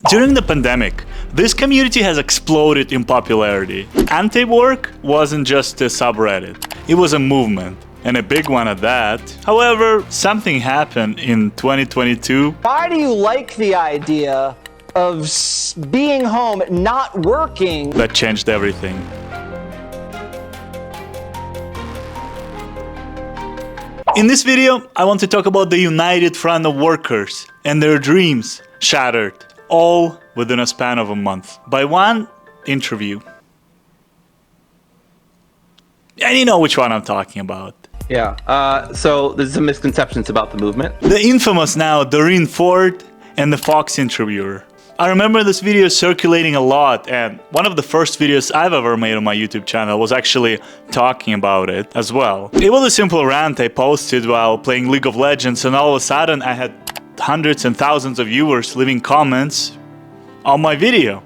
During the pandemic, this community has exploded in popularity. Antiwork wasn't just a subreddit, it was a movement. And a big one at that. However, something happened in 2022. Why do you like the idea of being home, not working? That changed everything. In this video, I want to talk about the united front of workers and their dreams shattered, all within a span of a month, by one interview. And you know which one I'm talking about. Yeah, so there's some misconceptions about the movement. The infamous now Doreen Ford and the Fox interviewer. I remember this video circulating a lot, and one of the first videos I've ever made on my YouTube channel was actually talking about it as well. It was a simple rant I posted while playing League of Legends, and all of a sudden I had hundreds and thousands of viewers leaving comments on my video.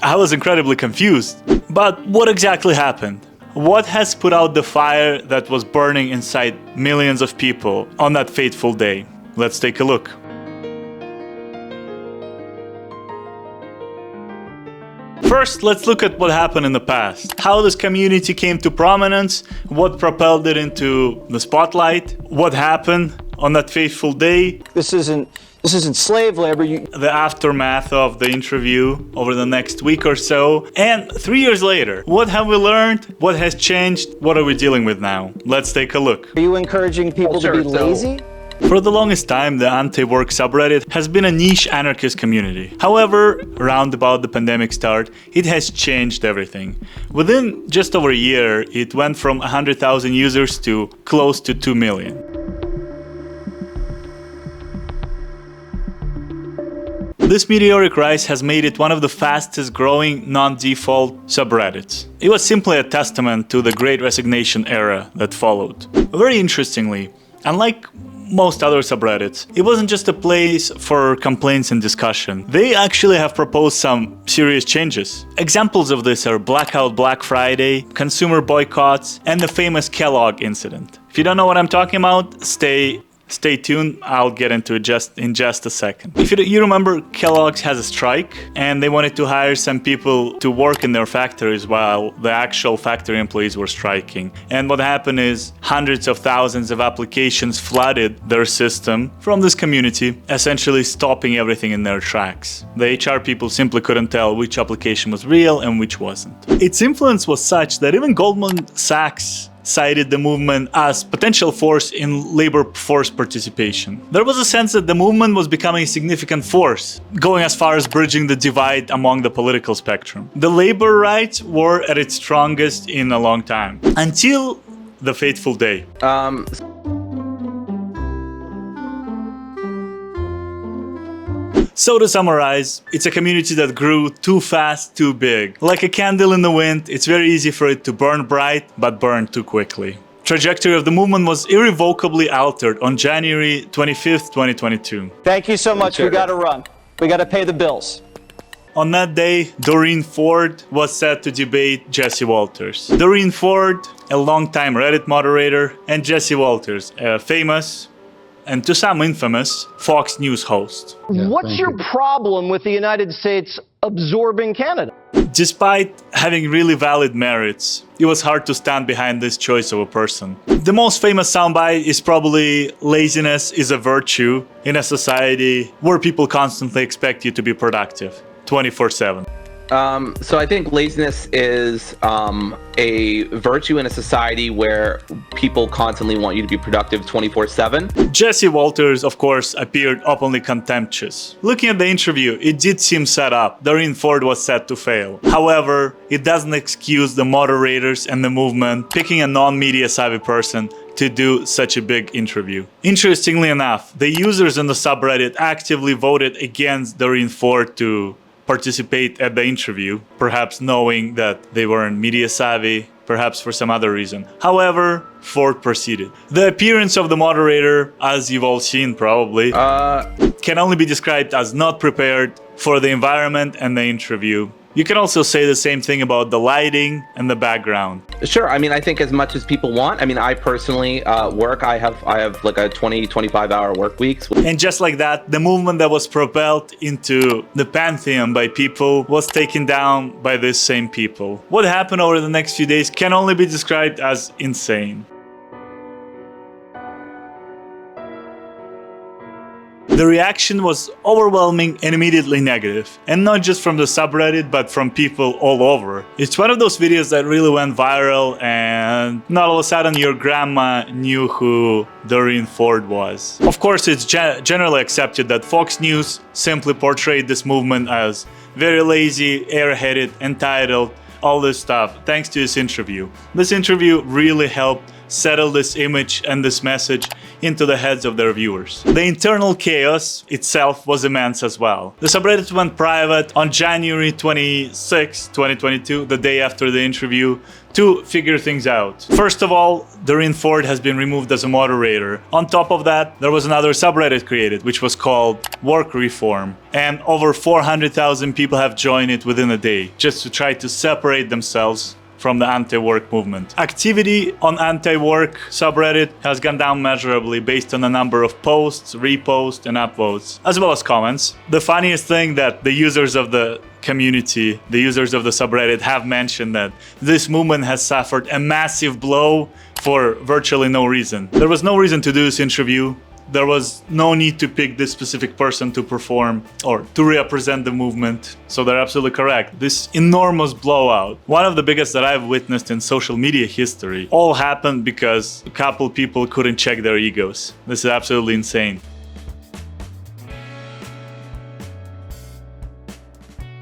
I was incredibly confused. But what exactly happened? What has put out the fire that was burning inside millions of people on that fateful day? Let's take a look. First, let's look at what happened in the past. How this community came to prominence, what propelled it into the spotlight, what happened on that fateful day. This isn't slave labor. The aftermath of the interview over the next week or so. And 3 years later, what have we learned? What has changed? What are we dealing with now? Let's take a look. Are you encouraging people to be lazy? For the longest time, the Antiwork subreddit has been a niche anarchist community. However, around about the pandemic start, it has changed everything. Within just over a year, it went from 100,000 users to close to 2 million. This meteoric rise has made it one of the fastest growing non-default subreddits. It was simply a testament to the Great Resignation era that followed. Very interestingly, unlike most other subreddits, it wasn't just a place for complaints and discussion. They actually have proposed some serious changes. Examples of this are Blackout Black Friday, consumer boycotts, and the famous Kellogg incident. If you don't know what I'm talking about, stay tuned, I'll get into it in just a second. If you remember, Kellogg's has a strike and they wanted to hire some people to work in their factories while the actual factory employees were striking. And what happened is hundreds of thousands of applications flooded their system from this community, essentially stopping everything in their tracks. The HR people simply couldn't tell which application was real and which wasn't. Its influence was such that even Goldman Sachs cited the movement as potential force in labor force participation. There was a sense that the movement was becoming a significant force, going as far as bridging the divide among the political spectrum. The labor rights were at its strongest in a long time, until the fateful day. So to summarize, it's a community that grew too fast, too big. Like a candle in the wind, it's very easy for it to burn bright, but burn too quickly. Trajectory of the movement was irrevocably altered on January 25th, 2022. Thank you so much. We gotta run. We gotta pay the bills. On that day, Doreen Ford was set to debate Jesse Walters. Doreen Ford, a longtime Reddit moderator, and Jesse Walters, a famous, and to some infamous, Fox News host. What's your problem with the United States absorbing Canada? Despite having really valid merits, it was hard to stand behind this choice of a person. The most famous soundbite is probably "laziness is a virtue in a society where people constantly expect you to be productive, 24/7. So I think laziness is a virtue in a society where people constantly want you to be productive 24/7. Jesse Walters, of course, appeared openly contemptuous. Looking at the interview, it did seem set up. Doreen Ford was set to fail. However, it doesn't excuse the moderators and the movement picking a non-media savvy person to do such a big interview. Interestingly enough, the users in the subreddit actively voted against Doreen Ford to participate at the interview, perhaps knowing that they weren't media savvy, perhaps for some other reason. However, Ford proceeded. The appearance of the moderator, as you've all seen probably, can only be described as not prepared for the environment and the interview. You can also say the same thing about the lighting and the background. Sure. I mean, I think as much as people want. I mean, I personally work. I have like a 25 hour work weeks. And just like that, the movement that was propelled into the pantheon by people was taken down by these same people. What happened over the next few days can only be described as insane. The reaction was overwhelming and immediately negative, and not just from the subreddit, but from people all over. It's one of those videos that really went viral, and not all of a sudden your grandma knew who Doreen Ford was. Of course, it's generally accepted that Fox News simply portrayed this movement as very lazy, airheaded, entitled, all this stuff, thanks to this interview. This interview really helped settle this image and this message into the heads of their viewers. The internal chaos itself was immense as well. The subreddit went private on January 26, 2022, the day after the interview, to figure things out. First of all, Doreen Ford has been removed as a moderator. On top of that, there was another subreddit created, which was called Work Reform, and over 400,000 people have joined it within a day, just to try to separate themselves from the anti-work movement. Activity on anti-work subreddit has gone down measurably based on the number of posts, reposts, and upvotes, as well as comments. The funniest thing that the users of the community, the users of the subreddit, have mentioned that this movement has suffered a massive blow for virtually no reason. There was no reason to do this interview. There was no need to pick this specific person to perform or to represent the movement. So they're absolutely correct. This enormous blowout, one of the biggest that I've witnessed in social media history, all happened because a couple people couldn't check their egos. This is absolutely insane.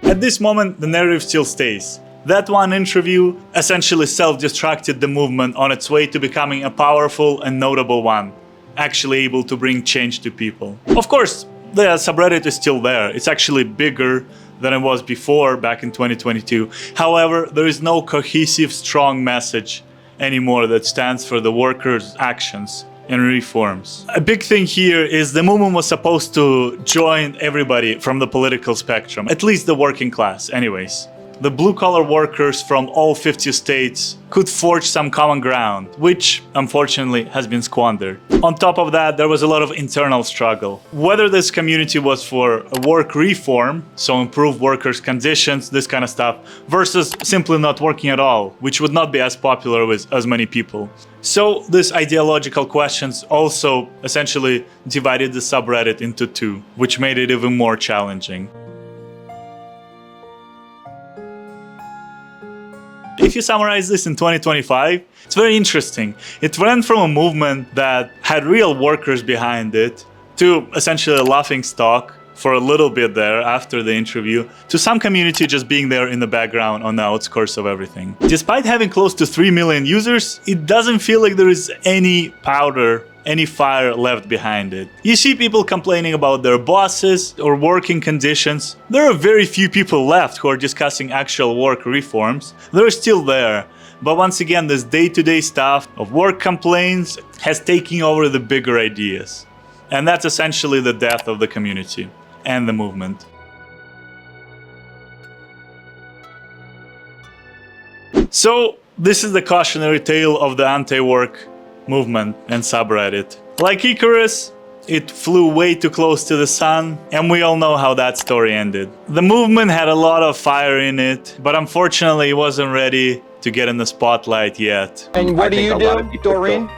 At this moment, the narrative still stays. That one interview essentially self-destructed the movement on its way to becoming a powerful and notable one, actually able to bring change to people. Of course, the subreddit is still there. It's actually bigger than it was before, back in 2022. However, there is no cohesive, strong message anymore that stands for the workers' actions and reforms. A big thing here is the movement was supposed to join everybody from the political spectrum, at least the working class anyways. The blue-collar workers from all 50 states could forge some common ground, which unfortunately has been squandered. On top of that, there was a lot of internal struggle. Whether this community was for a work reform, so improve workers' conditions, this kind of stuff, versus simply not working at all, which would not be as popular with as many people. So these ideological questions also essentially divided the subreddit into two, which made it even more challenging. If you summarize this in 2025, it's very interesting. It went from a movement that had real workers behind it to essentially a laughingstock for a little bit there after the interview, to some community just being there in the background on the outskirts of everything. Despite having close to 3 million users, it doesn't feel like there is any powder, any fire left behind it. You see people complaining about their bosses or working conditions. There are very few people left who are discussing actual work reforms. They're still there. But once again, this day-to-day stuff of work complaints has taken over the bigger ideas. And that's essentially the death of the community and the movement. So this is the cautionary tale of the anti-work movement and subreddit. Like Icarus, it flew way too close to the sun, and we all know how that story ended. The movement had a lot of fire in it, but unfortunately it wasn't ready to get in the spotlight yet. And what do you do, Doreen?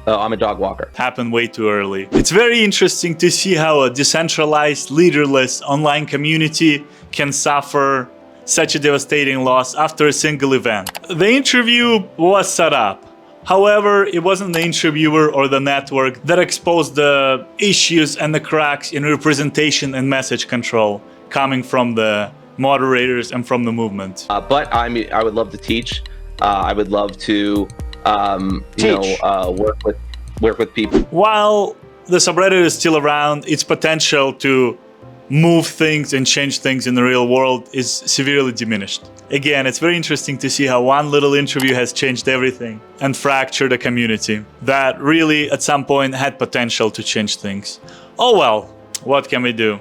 I'm a dog walker. Happened way too early. It's very interesting to see how a decentralized, leaderless online community can suffer such a devastating loss after a single event. The interview was set up. However, it wasn't the interviewer or the network that exposed the issues and the cracks in representation and message control coming from the moderators and from the movement. But I would love to teach. I would love to, work with people. While the subreddit is still around, its potential to move things and change things in the real world is severely diminished. Again, it's very interesting to see how one little interview has changed everything and fractured a community that really at some point had potential to change things. Oh well, what can we do?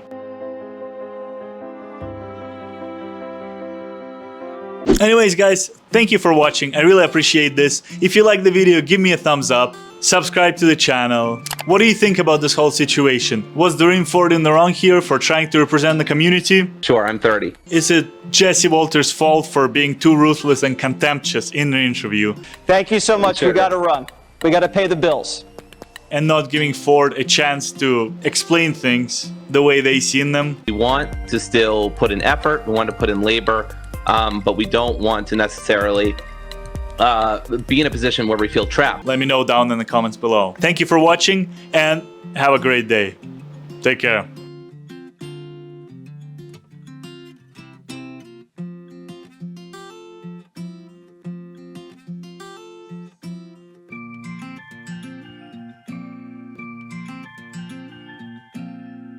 Anyways, guys, thank you for watching. I really appreciate this. If you like the video, give me a thumbs up. Subscribe to the channel. What do you think about this whole situation? Was Doreen Ford in the wrong here for trying to represent the community? Sure, I'm 30. Is it Jesse Walters' fault for being too ruthless and contemptuous in the interview? Thank you so much. We got to run. We got to pay the bills. And not giving Ford a chance to explain things the way they seen them? We want to still put in effort, we want to put in labor, but we don't want to necessarily be in a position where we feel trapped. Let me know down in the comments below. Thank you for watching and have a great day. Take care.